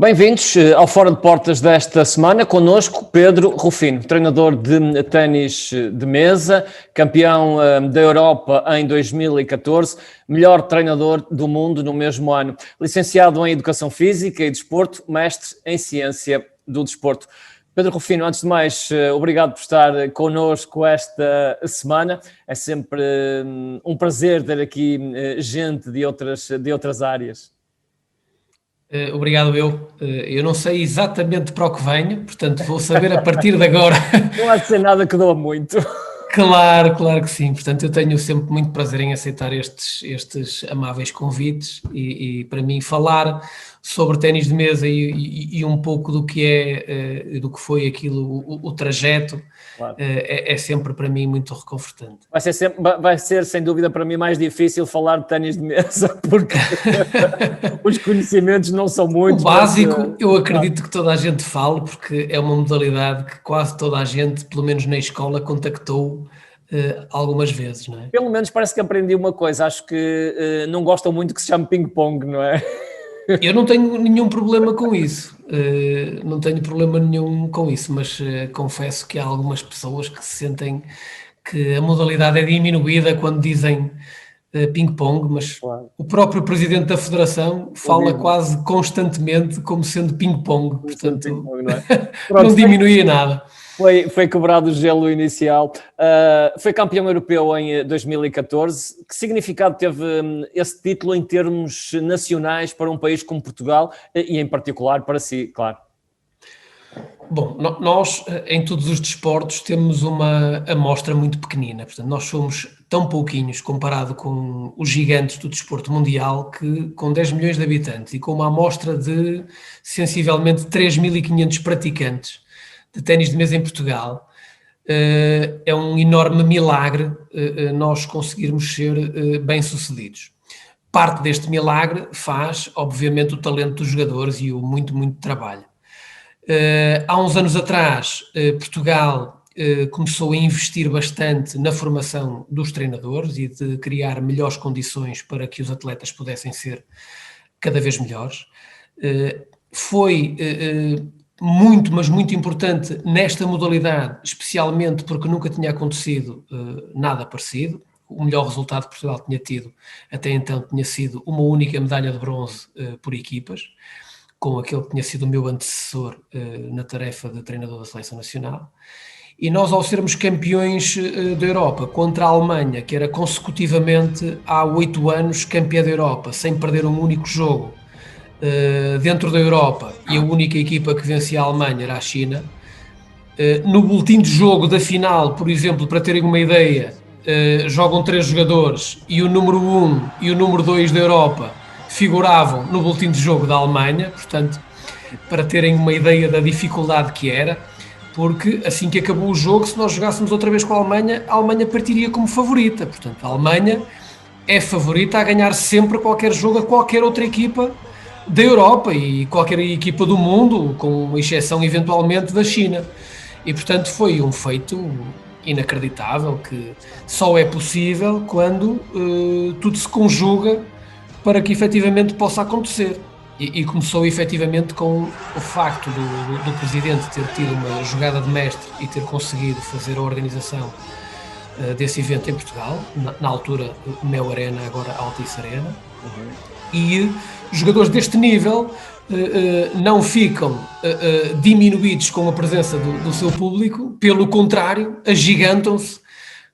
Bem-vindos ao Fora de Portas desta semana, connosco Pedro Rufino, treinador de ténis de mesa, campeão da Europa em 2014, melhor treinador do mundo no mesmo ano, licenciado em Educação Física e Desporto, mestre em Ciência do Desporto. Pedro Rufino, antes de mais, obrigado por estar connosco esta semana. É sempre um prazer ter aqui gente de outras áreas. Obrigado eu não sei exatamente para o que venho, portanto vou saber a partir de agora. Não há de ser nada que doa muito. Claro que sim, portanto eu tenho sempre muito prazer em aceitar estes amáveis convites e para mim falar sobre ténis de mesa e um pouco do que é, do que foi aquilo, o trajeto, claro. É sempre para mim muito reconfortante. Vai ser sem dúvida para mim mais difícil falar de ténis de mesa, porque os conhecimentos não são muitos. O básico, eu acredito que toda a gente fale, porque é uma modalidade que quase toda a gente, pelo menos na escola, contactou algumas vezes, não é? Pelo menos parece que aprendi uma coisa, acho que não gostam muito que se chame ping-pong, não é? Eu não tenho nenhum problema com isso, mas confesso que há algumas pessoas que se sentem que a modalidade é diminuída quando dizem ping-pong, mas claro. O próprio presidente da federação fala quase constantemente como sendo ping-pong, portanto ping-pong, não, Pronto, não diminui nada. Foi quebrado o gelo inicial. Foi campeão europeu em 2014. Que significado teve esse título em termos nacionais para um país como Portugal e, em particular, para si, claro? Bom, nós, em todos os desportos, temos uma amostra muito pequenina. Portanto, nós somos tão pouquinhos comparado com os gigantes do desporto mundial que, com 10 milhões de habitantes e com uma amostra de, sensivelmente, 3.500 praticantes de ténis de mesa em Portugal, é um enorme milagre nós conseguirmos ser bem-sucedidos. Parte deste milagre faz, obviamente, o talento dos jogadores e o muito trabalho. Há uns anos atrás, Portugal começou a investir bastante na formação dos treinadores e de criar melhores condições para que os atletas pudessem ser cada vez melhores. Foi mas muito importante nesta modalidade, especialmente porque nunca tinha acontecido nada parecido. O melhor resultado que Portugal tinha tido até então tinha sido uma única medalha de bronze por equipas, com aquele que tinha sido o meu antecessor na tarefa de treinador da Seleção Nacional. E nós, ao sermos campeões da Europa contra a Alemanha, que era consecutivamente há 8 anos campeã da Europa, sem perder um único jogo, dentro da Europa, e a única equipa que vencia a Alemanha era a China. No boletim de jogo da final, por exemplo, para terem uma ideia, jogam 3 jogadores e o número 1 e o número 2 da Europa figuravam no boletim de jogo da Alemanha, portanto, para terem uma ideia da dificuldade que era, porque assim que acabou o jogo, se nós jogássemos outra vez com a Alemanha partiria como favorita. Portanto, a Alemanha é favorita a ganhar sempre qualquer jogo a qualquer outra equipa da Europa e qualquer equipa do mundo, com exceção eventualmente da China. E portanto foi um feito inacreditável, que só é possível quando tudo se conjuga para que efetivamente possa acontecer. E começou efetivamente com o facto do presidente ter tido uma jogada de mestre e ter conseguido fazer a organização desse evento em Portugal, na altura Mel Arena, agora Altice Arena. E jogadores deste nível não ficam diminuídos com a presença do seu público, pelo contrário, agigantam-se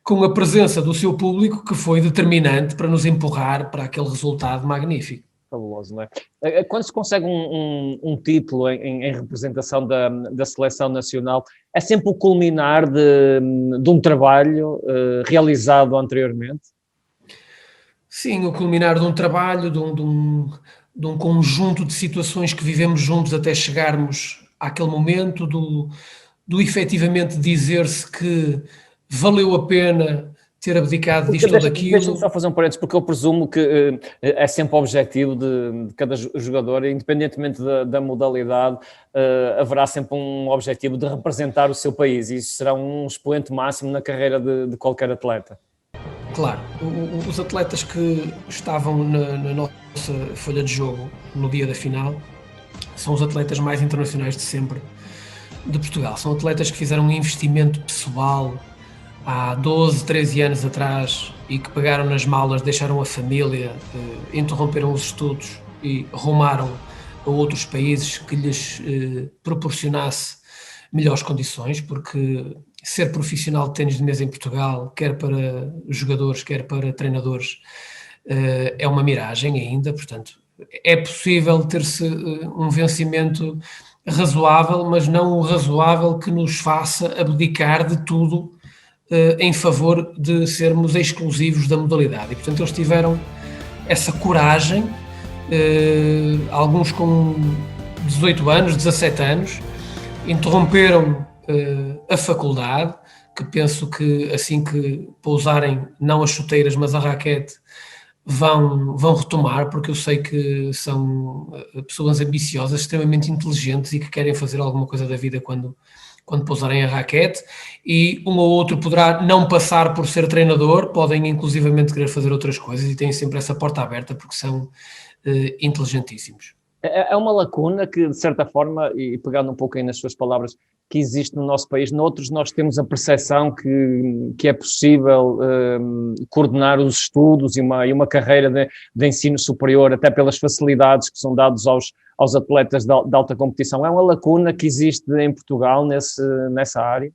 com a presença do seu público, que foi determinante para nos empurrar para aquele resultado magnífico. Fabuloso, não é? Quando se consegue um título em representação da seleção nacional, é sempre o culminar de um trabalho realizado anteriormente? Sim, o culminar de um trabalho, de um conjunto de situações que vivemos juntos até chegarmos àquele momento, do efetivamente dizer-se que valeu a pena ter abdicado disto ou daquilo. Deixa-me só fazer um parênteses, porque eu presumo que é sempre o objetivo de cada jogador, independentemente da modalidade, haverá sempre um objetivo de representar o seu país, e isso será um expoente máximo na carreira de qualquer atleta. Claro, os atletas que estavam na nossa folha de jogo no dia da final são os atletas mais internacionais de sempre de Portugal. São atletas que fizeram um investimento pessoal há 12, 13 anos atrás e que pegaram nas malas, deixaram a família, interromperam os estudos e rumaram a outros países que lhes proporcionasse melhores condições, porque ser profissional de ténis de mesa em Portugal, quer para jogadores, quer para treinadores, é uma miragem ainda, portanto, é possível ter-se um vencimento razoável, mas não o razoável que nos faça abdicar de tudo em favor de sermos exclusivos da modalidade. E, portanto, eles tiveram essa coragem, alguns com 18 anos, 17 anos, interromperam a faculdade, que penso que assim que pousarem não as chuteiras, mas a raquete, vão retomar, porque eu sei que são pessoas ambiciosas, extremamente inteligentes e que querem fazer alguma coisa da vida quando pousarem a raquete, e um ou outro poderá não passar por ser treinador, podem inclusivamente querer fazer outras coisas e têm sempre essa porta aberta porque são inteligentíssimos. É uma lacuna que, de certa forma, e pegando um pouco aí nas suas palavras, que existe no nosso país. Noutros nós temos a percepção que é possível coordenar os estudos e uma carreira de ensino superior, até pelas facilidades que são dadas aos atletas de alta competição. É uma lacuna que existe em Portugal nessa área?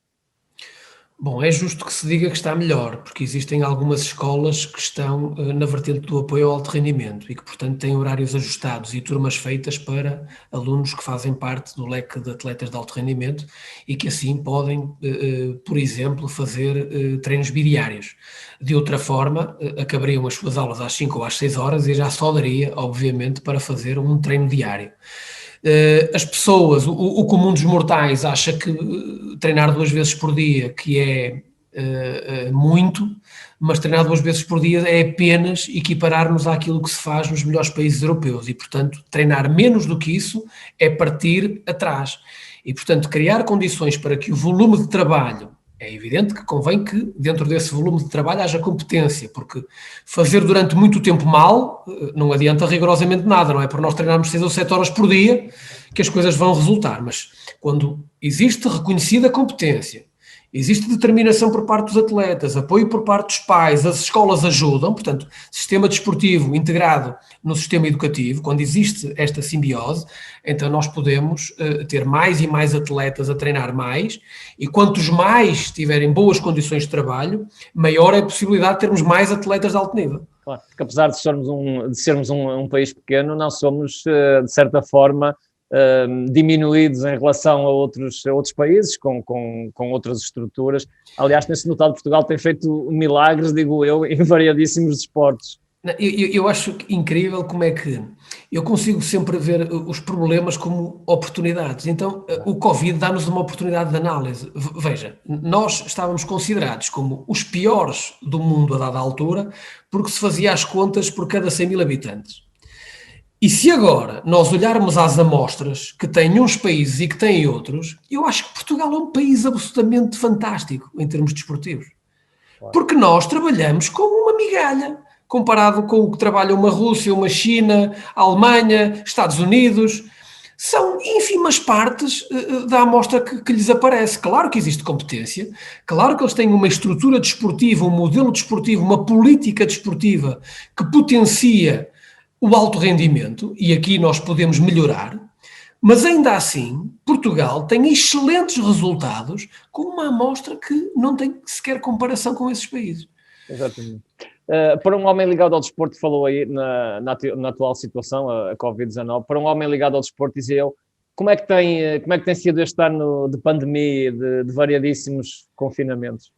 Bom, é justo que se diga que está melhor, porque existem algumas escolas que estão na vertente do apoio ao alto rendimento e que, portanto, têm horários ajustados e turmas feitas para alunos que fazem parte do leque de atletas de alto rendimento e que assim podem, por exemplo, fazer treinos bidiários. De outra forma, acabariam as suas aulas às 5 ou às 6 horas e já só daria, obviamente, para fazer um treino diário. As pessoas, o comum dos mortais acha que treinar 2 vezes por dia, que é muito, mas treinar 2 vezes por dia é apenas equiparar-nos àquilo que se faz nos melhores países europeus e, portanto, treinar menos do que isso é partir atrás. E, portanto, criar condições para que o volume de trabalho, é evidente que convém que dentro desse volume de trabalho haja competência, porque fazer durante muito tempo mal não adianta rigorosamente nada, não é por nós treinarmos 6 ou 7 horas por dia que as coisas vão resultar, mas quando existe reconhecida competência, existe determinação por parte dos atletas, apoio por parte dos pais, as escolas ajudam, portanto, sistema desportivo integrado no sistema educativo, quando existe esta simbiose, então nós podemos ter mais e mais atletas a treinar mais, e quantos mais tiverem boas condições de trabalho, maior é a possibilidade de termos mais atletas de alto nível. Claro, porque apesar de sermos um país pequeno, não somos, de certa forma, diminuídos em relação a outros países com outras estruturas. Aliás, tem-se notado que Portugal tem feito milagres, digo eu, em variadíssimos desportos. Eu acho incrível como é que eu consigo sempre ver os problemas como oportunidades. Então, o Covid dá-nos uma oportunidade de análise. Veja, nós estávamos considerados como os piores do mundo a dada altura, porque se fazia as contas por cada 100 mil habitantes. E se agora nós olharmos às amostras que têm uns países e que têm outros, eu acho que Portugal é um país absolutamente fantástico em termos desportivos. Porque nós trabalhamos com uma migalha, comparado com o que trabalha uma Rússia, uma China, a Alemanha, Estados Unidos. São ínfimas partes da amostra que lhes aparece. Claro que existe competência, claro que eles têm uma estrutura desportiva, um modelo desportivo, uma política desportiva que potencia o alto rendimento, e aqui nós podemos melhorar, mas ainda assim, Portugal tem excelentes resultados com uma amostra que não tem sequer comparação com esses países. Exatamente. Para um homem ligado ao desporto, falou aí na atual situação, a Covid-19, para um homem ligado ao desporto, dizia eu, como é que tem sido este ano de pandemia, de variadíssimos confinamentos?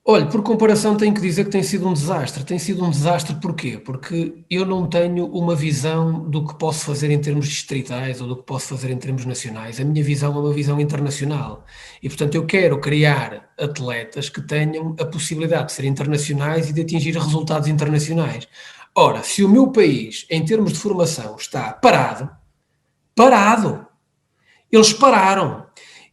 Olha, por comparação tenho que dizer que tem sido um desastre. Tem sido um desastre porquê? Porque eu não tenho uma visão do que posso fazer em termos distritais ou do que posso fazer em termos nacionais. A minha visão é uma visão internacional. E, portanto, eu quero criar atletas que tenham a possibilidade de ser internacionais e de atingir resultados internacionais. Ora, se o meu país, em termos de formação, está parado, eles pararam.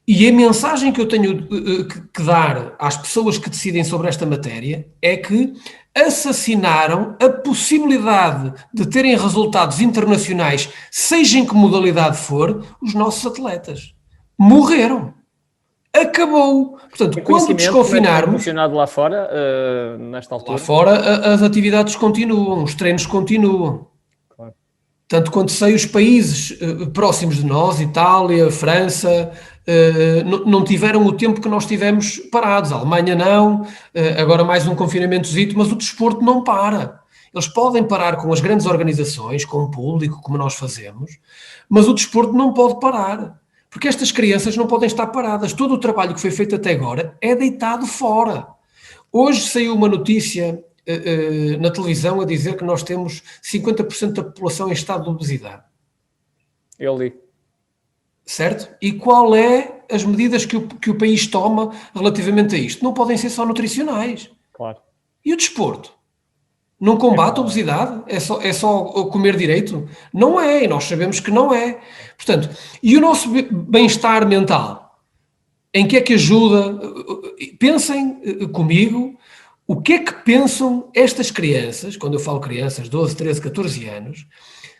E a mensagem que eu tenho que dar às pessoas que decidem sobre esta matéria é que assassinaram a possibilidade de terem resultados internacionais, seja em que modalidade for, os nossos atletas. Morreram. Acabou. Portanto, Tem quando conhecimento como é que tem desconfinarmos, funcionado lá fora, nesta lá altura? fora as atividades continuam, os treinos continuam. Claro. Tanto quanto sei, os países próximos de nós, Itália, França, não tiveram o tempo que nós tivemos parados. A Alemanha não, agora mais um confinamentozinho, mas o desporto não para. Eles podem parar com as grandes organizações, com o público, como nós fazemos, mas o desporto não pode parar. Porque estas crianças não podem estar paradas. Todo o trabalho que foi feito até agora é deitado fora. Hoje saiu uma notícia na televisão a dizer que nós temos 50% da população em estado de obesidade. Eu li. Certo? E qual é as medidas que o país toma relativamente a isto? Não podem ser só nutricionais. Claro. E o desporto? Não combate a obesidade? É só comer direito? Não é, e nós sabemos que não é. Portanto, e o nosso bem-estar mental? Em que é que ajuda? Pensem comigo, o que é que pensam estas crianças, quando eu falo crianças, 12, 13, 14 anos,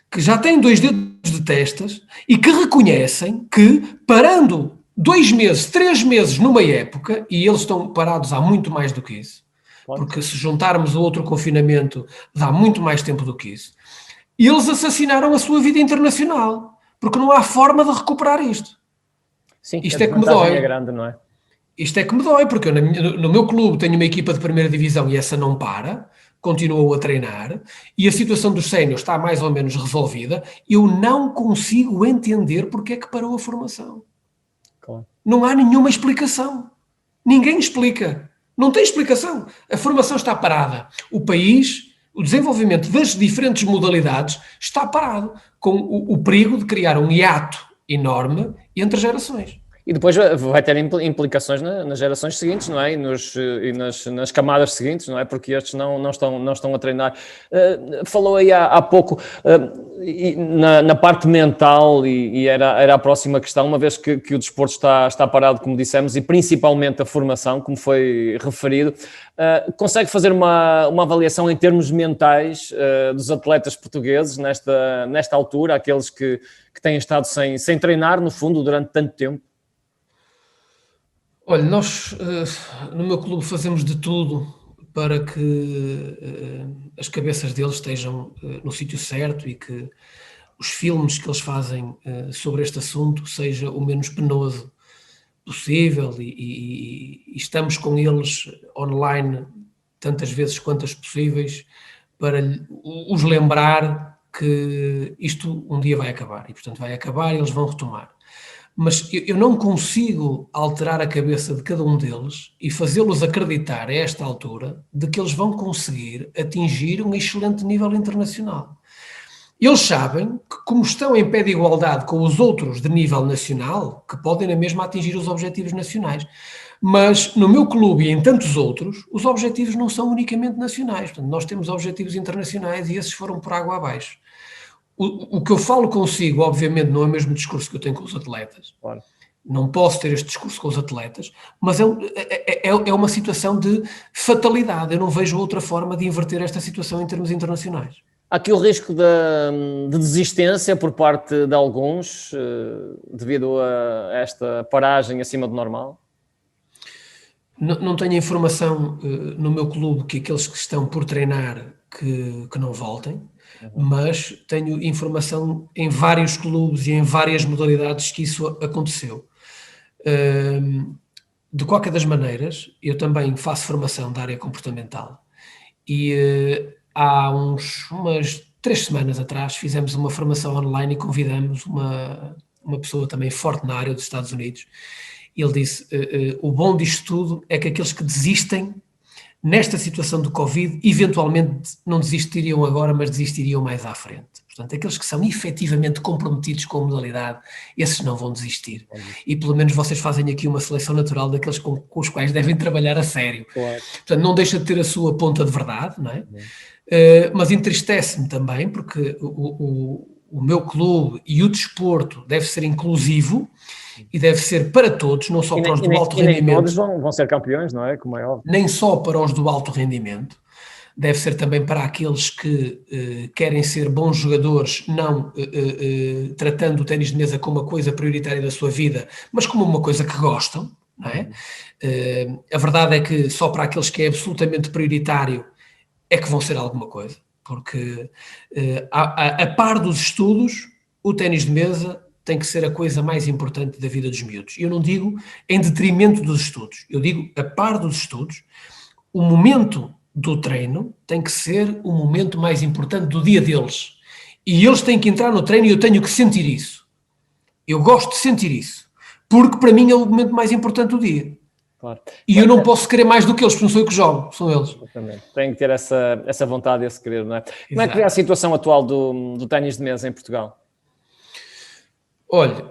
que já têm 2 dedos de testas e que reconhecem que, parando 2 meses, 3 meses numa época, e eles estão parados há muito mais do que isso, porque se juntarmos o outro confinamento dá muito mais tempo do que isso, e eles assassinaram a sua vida internacional, porque não há forma de recuperar isto. Sim, Isto é que me dói. É grande, não é? Isto é que me dói, porque eu no meu clube tenho uma equipa de primeira divisão e essa não para, continuou a treinar, e a situação dos séniores está mais ou menos resolvida. Eu não consigo entender porque é que parou a formação. Claro. Não há nenhuma explicação. Ninguém explica. Não tem explicação. A formação está parada. O país, o desenvolvimento das diferentes modalidades está parado, com o perigo de criar um hiato enorme entre gerações. E depois vai ter implicações nas gerações seguintes, não é? E nas camadas seguintes, não é? Porque estes não estão a treinar. Falou aí há pouco na parte mental, e era a próxima questão, uma vez que o desporto está parado, como dissemos, e principalmente a formação, como foi referido. Consegue fazer uma avaliação em termos mentais dos atletas portugueses nesta altura, aqueles que têm estado sem treinar, no fundo, durante tanto tempo? Olha, nós no meu clube fazemos de tudo para que as cabeças deles estejam no sítio certo e que os filmes que eles fazem sobre este assunto seja o menos penoso possível e estamos com eles online tantas vezes quantas possíveis para os lembrar que isto um dia vai acabar e, portanto, vai acabar e eles vão retomar. Mas eu não consigo alterar a cabeça de cada um deles e fazê-los acreditar a esta altura de que eles vão conseguir atingir um excelente nível internacional. Eles sabem que, como estão em pé de igualdade com os outros de nível nacional, que podem na mesma atingir os objetivos nacionais. Mas no meu clube e em tantos outros, os objetivos não são unicamente nacionais. Portanto, nós temos objetivos internacionais e esses foram por água abaixo. O que eu falo consigo, obviamente, não é o mesmo discurso que eu tenho com os atletas. Claro. Não posso ter este discurso com os atletas, mas é uma situação de fatalidade. Eu não vejo outra forma de inverter esta situação em termos internacionais. Há aqui o risco de desistência por parte de alguns, devido a esta paragem acima do normal? Não tenho informação no meu clube que aqueles que estão por treinar que não voltem, mas tenho informação em vários clubes e em várias modalidades que isso aconteceu. De qualquer das maneiras, eu também faço formação da área comportamental e há umas 3 semanas atrás fizemos uma formação online e convidamos uma pessoa também forte na área dos Estados Unidos. Ele disse, o bom disto tudo é que aqueles que desistem nesta situação do Covid, eventualmente não desistiriam agora, mas desistiriam mais à frente. Portanto, aqueles que são efetivamente comprometidos com a modalidade, esses não vão desistir. E pelo menos vocês fazem aqui uma seleção natural daqueles com os quais devem trabalhar a sério. Claro. Portanto, não deixa de ter a sua ponta de verdade, não é? Mas entristece-me também, porque o meu clube e o desporto deve ser inclusivo e deve ser para todos, não só para os do alto rendimento. E nem todos vão ser campeões, não é? Como é óbvio. Nem só para os do alto rendimento, deve ser também para aqueles que querem ser bons jogadores, não tratando o ténis de mesa como uma coisa prioritária da sua vida, mas como uma coisa que gostam, não é? A verdade é que só para aqueles que é absolutamente prioritário é que vão ser alguma coisa, porque a par dos estudos, o ténis de mesa tem que ser a coisa mais importante da vida dos miúdos. Eu não digo em detrimento dos estudos, eu digo a par dos estudos, o momento do treino tem que ser o momento mais importante do dia deles. E eles têm que entrar no treino e eu tenho que sentir isso. Eu gosto de sentir isso, porque para mim é o momento mais importante do dia. Claro. E eu não posso querer mais do que eles, porque não sou eu que jogo, são eles. Exatamente. Tem que ter essa vontade, esse querer, não é? Exato. Como é que vê a situação atual do ténis de mesa em Portugal? Olha,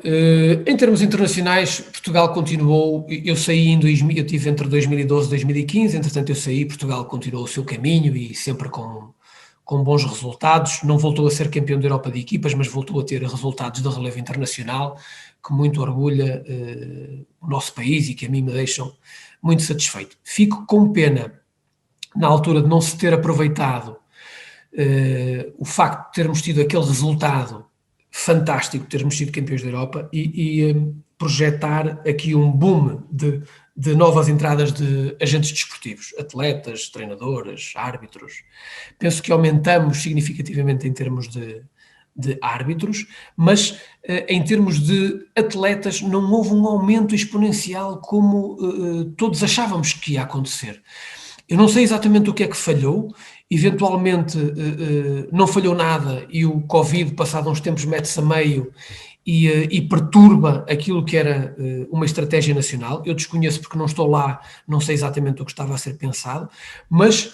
em termos internacionais, Portugal continuou, eu saí em 2000, eu tive entre 2012 e 2015, entretanto eu saí, Portugal continuou o seu caminho e sempre com bons resultados, não voltou a ser campeão da Europa de equipas, mas voltou a ter resultados de relevo internacional, que muito orgulha o nosso país e que a mim me deixam muito satisfeito. Fico com pena, na altura de não se ter aproveitado o facto de termos tido aquele resultado fantástico, termos sido campeões da Europa e projetar aqui um boom de novas entradas de agentes desportivos, atletas, treinadores, árbitros. Penso que aumentamos significativamente em termos de árbitros, mas em termos de atletas não houve um aumento exponencial como todos achávamos que ia acontecer. Eu não sei exatamente o que é que falhou, eventualmente não falhou nada e o Covid, passado uns tempos, mete-se a meio e perturba aquilo que era uma estratégia nacional. Eu desconheço porque não estou lá, não sei exatamente o que estava a ser pensado, mas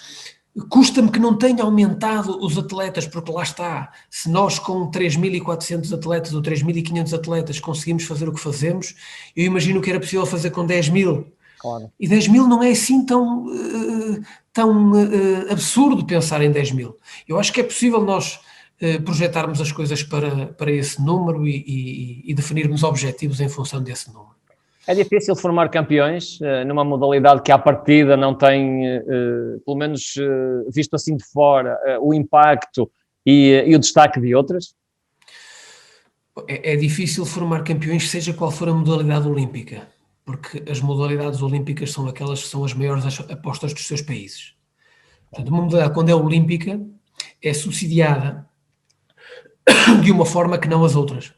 custa-me que não tenha aumentado os atletas, porque lá está, se nós com 3.400 atletas ou 3.500 atletas conseguimos fazer o que fazemos, eu imagino que era possível fazer com 10.000. Claro. E 10.000 não é assim tão absurdo pensar em 10.000. Eu acho que é possível nós projetarmos as coisas para esse número e definirmos objetivos em função desse número. É difícil formar campeões numa modalidade que à partida não tem, pelo menos visto assim de fora, o impacto e o destaque de outras? É difícil formar campeões, seja qual for a modalidade olímpica, porque as modalidades olímpicas são aquelas que são as maiores apostas dos seus países. Portanto, uma modalidade, quando é olímpica, é subsidiada de uma forma que não as outras.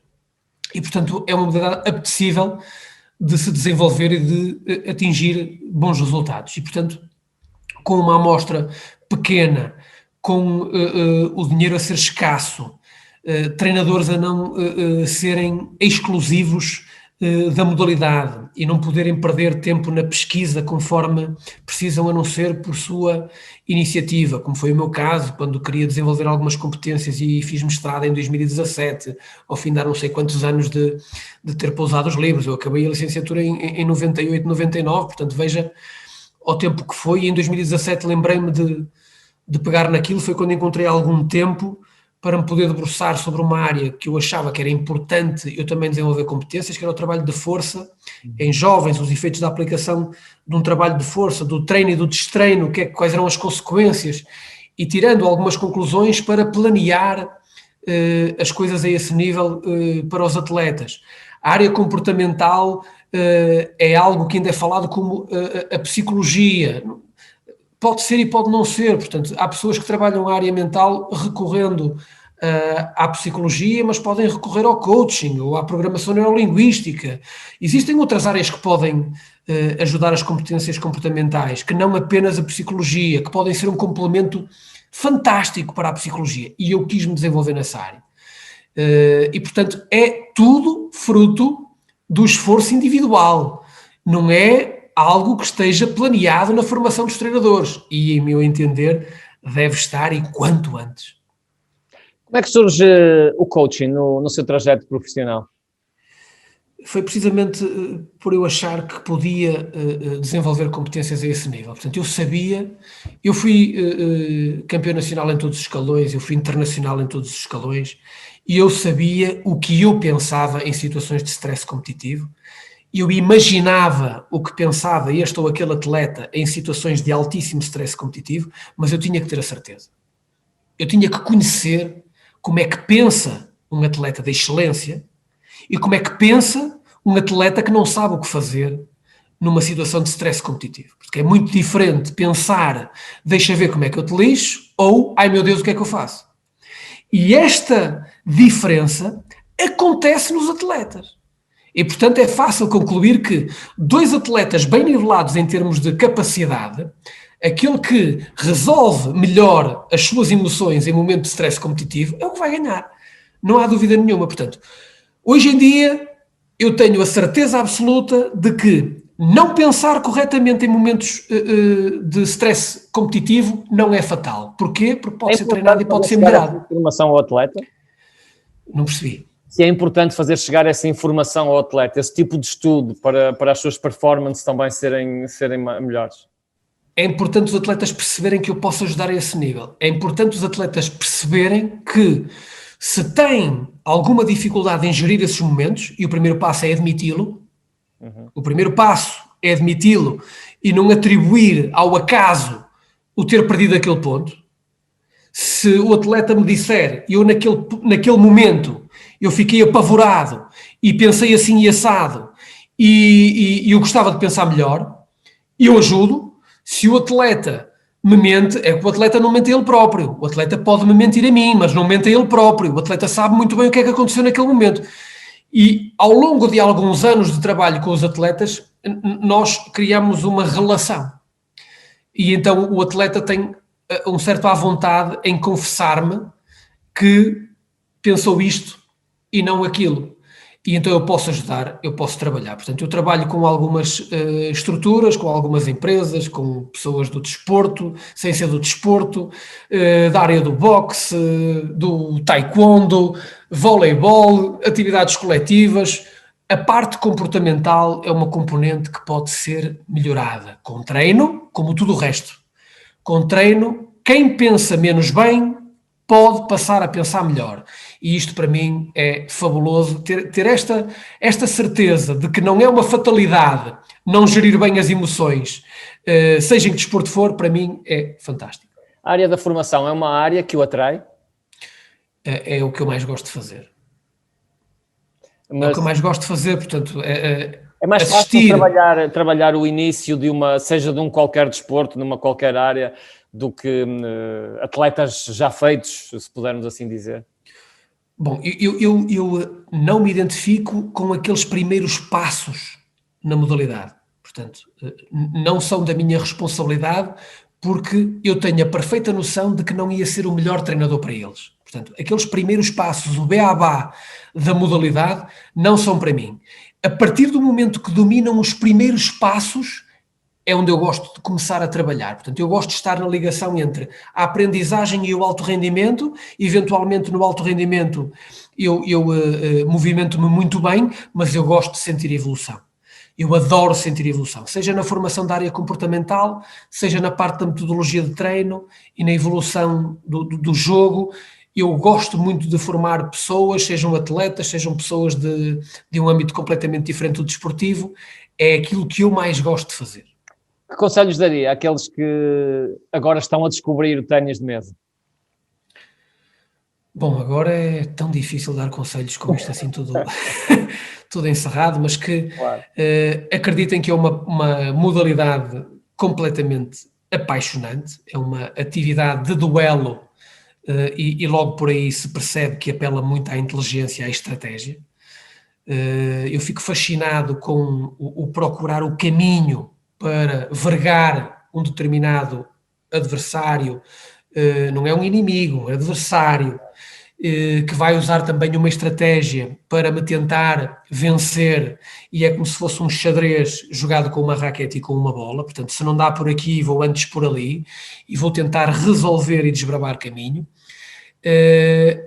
E, portanto, é uma modalidade apetecível de se desenvolver e de atingir bons resultados. E, portanto, com uma amostra pequena, com o dinheiro a ser escasso, treinadores a não serem exclusivos da modalidade e não poderem perder tempo na pesquisa conforme precisam, a não ser por sua iniciativa, como foi o meu caso, quando queria desenvolver algumas competências e fiz mestrado em 2017, ao fim de não sei quantos anos de ter pousado os livros. Eu acabei a licenciatura em 98, 99, portanto veja ao tempo que foi, e em 2017 lembrei-me de pegar naquilo, foi quando encontrei algum tempo para me poder debruçar sobre uma área que eu achava que era importante eu também desenvolver competências, que era o trabalho de força em jovens, os efeitos da aplicação de um trabalho de força, do treino e do destreino, quais eram as consequências, e tirando algumas conclusões para planear as coisas a esse nível para os atletas. A área comportamental é algo que ainda é falado como a psicologia. Pode ser e pode não ser, portanto, há pessoas que trabalham a área mental recorrendo à psicologia, mas podem recorrer ao coaching ou à programação neurolinguística. Existem outras áreas que podem ajudar as competências comportamentais, que não apenas a psicologia, que podem ser um complemento fantástico para a psicologia, e eu quis me desenvolver nessa área. E, portanto, é tudo fruto do esforço individual, não é algo que esteja planeado na formação dos treinadores e, em meu entender, deve estar e quanto antes. Como é que surge o coaching no seu trajeto profissional? foi precisamente por eu achar que podia desenvolver competências a esse nível. Portanto, eu fui campeão nacional em todos os escalões, eu fui internacional em todos os escalões, e eu sabia o que eu pensava em situações de stress competitivo, eu imaginava o que pensava este ou aquele atleta em situações de altíssimo stress competitivo, mas eu tinha que ter a certeza. Eu tinha que conhecer como é que pensa um atleta de excelência e como é que pensa um atleta que não sabe o que fazer numa situação de stress competitivo. Porque é muito diferente pensar, deixa ver como é que eu te lixo, ou, ai meu Deus, o que é que eu faço? E esta diferença acontece nos atletas. E, portanto, é fácil concluir que dois atletas bem nivelados em termos de capacidade, aquele que resolve melhor as suas emoções em momento de stress competitivo é o que vai ganhar. Não há dúvida nenhuma. Portanto, hoje em dia, eu tenho a certeza absoluta de que não pensar corretamente em momentos de stress competitivo não é fatal. Porquê? Porque pode ser treinado e pode ser melhorado. Informação ao atleta? Não percebi. Se é importante fazer chegar essa informação ao atleta, esse tipo de estudo para as suas performances também serem melhores. É importante os atletas perceberem que eu posso ajudar a esse nível. É importante os atletas perceberem que se têm alguma dificuldade em gerir esses momentos, e o primeiro passo é admiti-lo, o primeiro passo é admiti-lo e não atribuir ao acaso o ter perdido aquele ponto. Se o atleta me disser, eu naquele momento eu fiquei apavorado e pensei assim e assado e eu gostava de pensar melhor, eu ajudo. Se o atleta me mente, é que o atleta não mente a ele próprio. O atleta pode me mentir a mim, mas não mente a ele próprio. O atleta sabe muito bem o que é que aconteceu naquele momento. E ao longo de alguns anos de trabalho com os atletas, nós criamos uma relação. E então o atleta tem um certo à vontade em confessar-me que pensou isto e não aquilo. E então eu posso ajudar, eu posso trabalhar. Portanto, eu trabalho com algumas estruturas, com algumas empresas, com pessoas do desporto, sem ser do desporto, da área do boxe, do taekwondo, voleibol, atividades coletivas. A parte comportamental é uma componente que pode ser melhorada com treino, como tudo o resto. Com treino, quem pensa menos bem pode passar a pensar melhor. E isto para mim é fabuloso, ter esta certeza de que não é uma fatalidade não gerir bem as emoções, seja em que desporto for, para mim é fantástico. A área da formação é uma área que o atrai? É o que eu mais gosto de fazer. Mas é o que eu mais gosto de fazer, portanto, é mais assistir. fácil trabalhar o início de seja de um qualquer desporto, numa qualquer área, do que atletas já feitos, se pudermos assim dizer? Bom, eu não me identifico com aqueles primeiros passos na modalidade. Portanto, não são da minha responsabilidade, porque eu tenho a perfeita noção de que não ia ser o melhor treinador para eles. Portanto, aqueles primeiros passos, o beabá da modalidade, não são para mim. A partir do momento que dominam os primeiros passos, é onde eu gosto de começar a trabalhar. Portanto, eu gosto de estar na ligação entre a aprendizagem e o alto rendimento. Eventualmente, no alto rendimento, eu movimento-me muito bem, mas eu gosto de sentir evolução. Eu adoro sentir evolução, seja na formação da área comportamental, seja na parte da metodologia de treino e na evolução do jogo. Eu gosto muito de formar pessoas, sejam atletas, sejam pessoas de um âmbito completamente diferente do desportivo. É aquilo que eu mais gosto de fazer. Que conselhos daria àqueles que agora estão a descobrir o ténis de mesa? Bom, agora é tão difícil dar conselhos com isto assim tudo, tudo encerrado, mas que Claro. Acreditem que é uma modalidade completamente apaixonante, é uma atividade de duelo e logo por aí se percebe que apela muito à inteligência, à estratégia. Eu fico fascinado com o procurar o caminho para vergar um determinado adversário, não é um inimigo, é adversário, que vai usar também uma estratégia para me tentar vencer, e é como se fosse um xadrez jogado com uma raquete e com uma bola. Portanto, se não dá por aqui, vou antes por ali, e vou tentar resolver e desbravar caminho.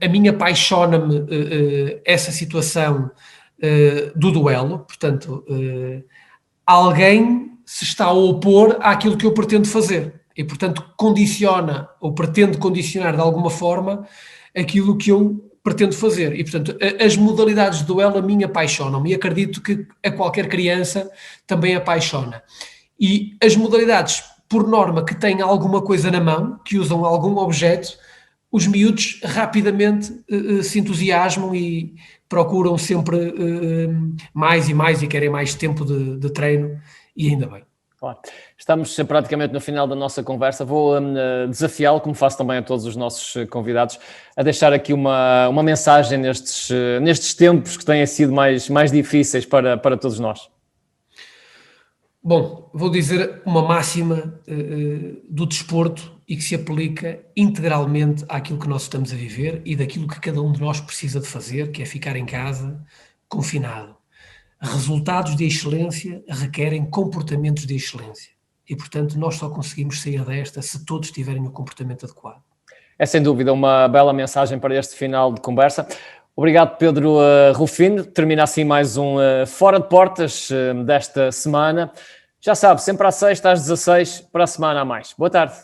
A mim apaixona-me essa situação do duelo, portanto, alguém se está a opor àquilo que eu pretendo fazer e, portanto, condiciona ou pretende condicionar de alguma forma aquilo que eu pretendo fazer. E, portanto, as modalidades de duelo a mim apaixonam-me e acredito que a qualquer criança também apaixona. E as modalidades, por norma, que têm alguma coisa na mão, que usam algum objeto, os miúdos rapidamente se entusiasmam e procuram sempre mais e mais e querem mais tempo de treino, e ainda bem. Claro. Estamos praticamente no final da nossa conversa. Vou desafiá-lo, como faço também a todos os nossos convidados, a deixar aqui uma mensagem nestes tempos que têm sido mais difíceis para todos nós. Bom, vou dizer uma máxima do desporto e que se aplica integralmente àquilo que nós estamos a viver e daquilo que cada um de nós precisa de fazer, que é ficar em casa, confinado. Resultados de excelência requerem comportamentos de excelência. E, portanto, nós só conseguimos sair desta se todos tiverem o comportamento adequado. É sem dúvida uma bela mensagem para este final de conversa. Obrigado, Pedro Rufino. Termina assim mais um Fora de Portas desta semana. Já sabe, sempre à sexta, às 16, para a semana a mais. Boa tarde.